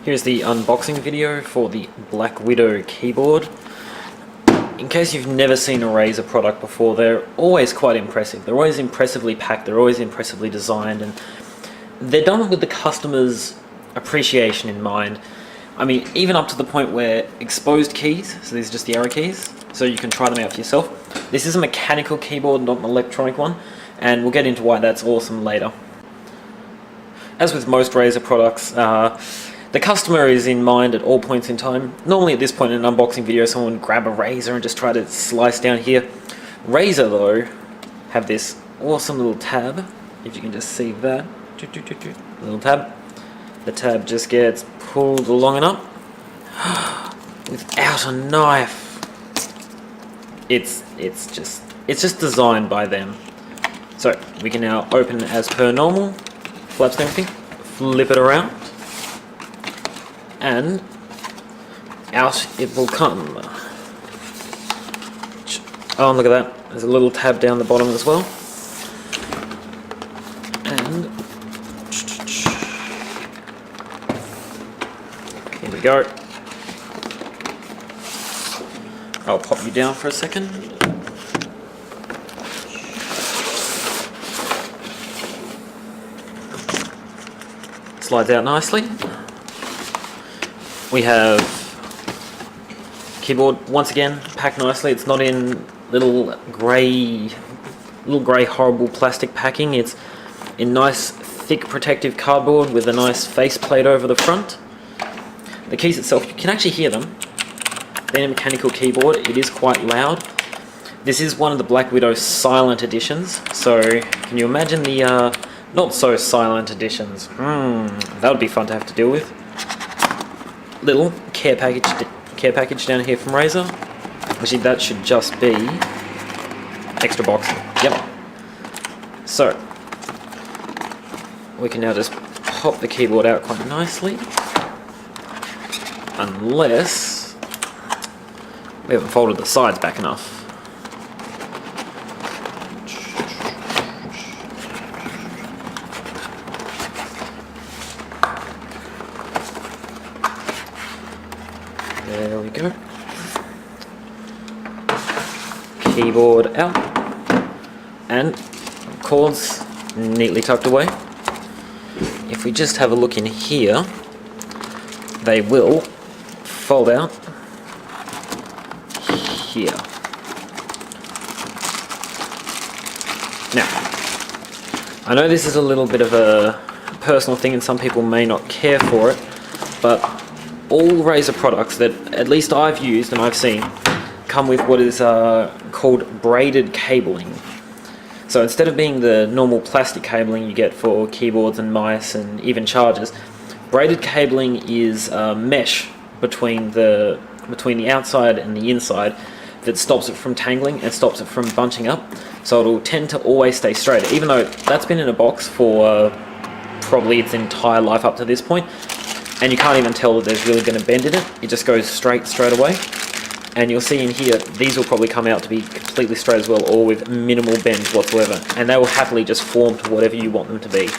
Here's the unboxing video for the BlackWidow keyboard. In case you've never seen a Razer product before, they're always quite impressive. They're always impressively packed, they're always impressively designed, and they're done with the customer's appreciation in mind. I mean, even up to the point where exposed keys, so these are just the arrow keys, so you can try them out for yourself. This is a mechanical keyboard, not an electronic one, and we'll get into why that's awesome later. As with most Razer products, the customer is in mind at all points in time. Normally at this point in an unboxing video, someone would grab a Razer and just try to slice down here. Razer, though, have this awesome little tab, if you can just see that. Little tab. The tab just gets pulled along and up without a knife. It's just designed by them. So we can now open it as per normal, flaps and everything, flip it around, and out it will come. Oh, and look at that, there's a little tab down the bottom as well. And here we go. I'll pop you down for a second. Slides out nicely. We have keyboard once again packed nicely. It's not in little grey horrible plastic packing. It's in nice thick protective cardboard with a nice faceplate over the front. The keys itself, you can actually hear them. Being a mechanical keyboard, it is quite loud. This is one of the BlackWidow silent editions, so can you imagine the not so silent editions? That would be fun to have to deal with. Little care package down here from Razer. Actually, that should just be extra box. Yep. So we can now just pop the keyboard out quite nicely, unless we haven't folded the sides back enough. There we go. Keyboard out. And cords neatly tucked away. If we just have a look in here, they will fold out here. Now, I know this is a little bit of a personal thing and some people may not care for it, but all Razer products that at least I've used and I've seen come with what is called braided cabling. So instead of being the normal plastic cabling you get for keyboards and mice and even chargers, braided cabling is a mesh between the outside and the inside that stops it from tangling and stops it from bunching up. So it'll tend to always stay straight, even though that's been in a box for probably its entire life up to this point. And you can't even tell that there's really going to bend in it. It just goes straight away. And you'll see in here, these will probably come out to be completely straight as well, or with minimal bends whatsoever. And they will happily just form to whatever you want them to be.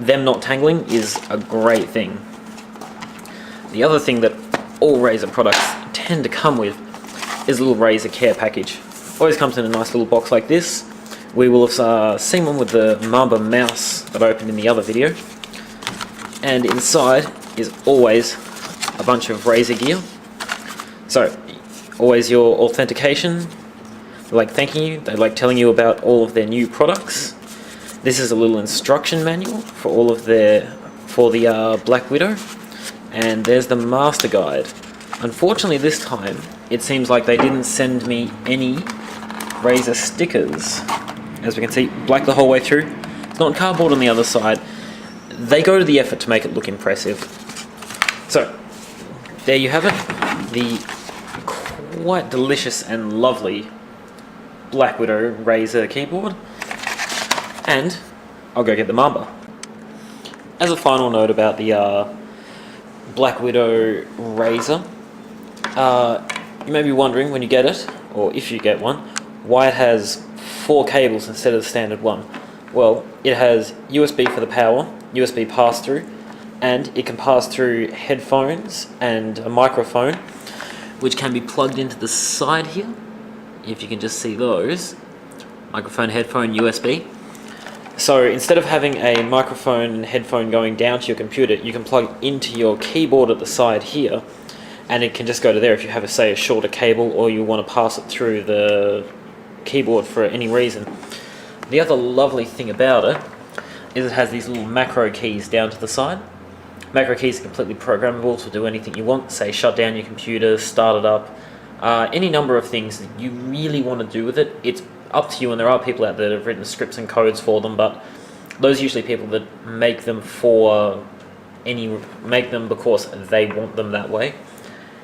Them not tangling is a great thing. The other thing that all Razer products tend to come with is a little Razer care package. Always comes in a nice little box like this. We will have seen one with the Mamba mouse that I opened in the other video. And inside is always a bunch of Razer gear. So, always your authentication. They like thanking you, they like telling you about all of their new products. This is a little instruction manual for all of the BlackWidow. And there's the master guide. Unfortunately this time, it seems like they didn't send me any Razer stickers. As we can see, black the whole way through. It's not cardboard on the other side. They go to the effort to make it look impressive. So, there you have it. The quite delicious and lovely BlackWidow Razer keyboard. And I'll go get the Mamba. As a final note about the BlackWidow Razer, you may be wondering when you get it, or if you get one, why it has 4 cables instead of the standard one. Well, it has USB for the power, USB pass-through, and it can pass through headphones and a microphone, which can be plugged into the side here, if you can just see those. Microphone, headphone, USB. So instead of having a microphone and headphone going down to your computer, you can plug into your keyboard at the side here, and it can just go to there if you have, say, a shorter cable or you want to pass it through the keyboard for any reason. The other lovely thing about it is it has these little macro keys down to the side. Macro keys are completely programmable to do anything you want, say shut down your computer, start it up, any number of things that you really want to do with it. It's up to you, and there are people out there that have written scripts and codes for them, but those are usually people that make them because they want them that way.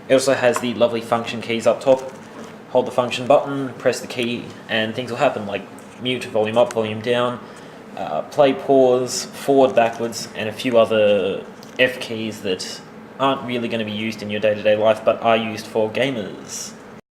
It also has the lovely function keys up top. Hold the function button, press the key, and things will happen, like mute, volume up, volume down, play, pause, forward, backwards, and a few other F keys that aren't really going to be used in your day-to-day life, but are used for gamers.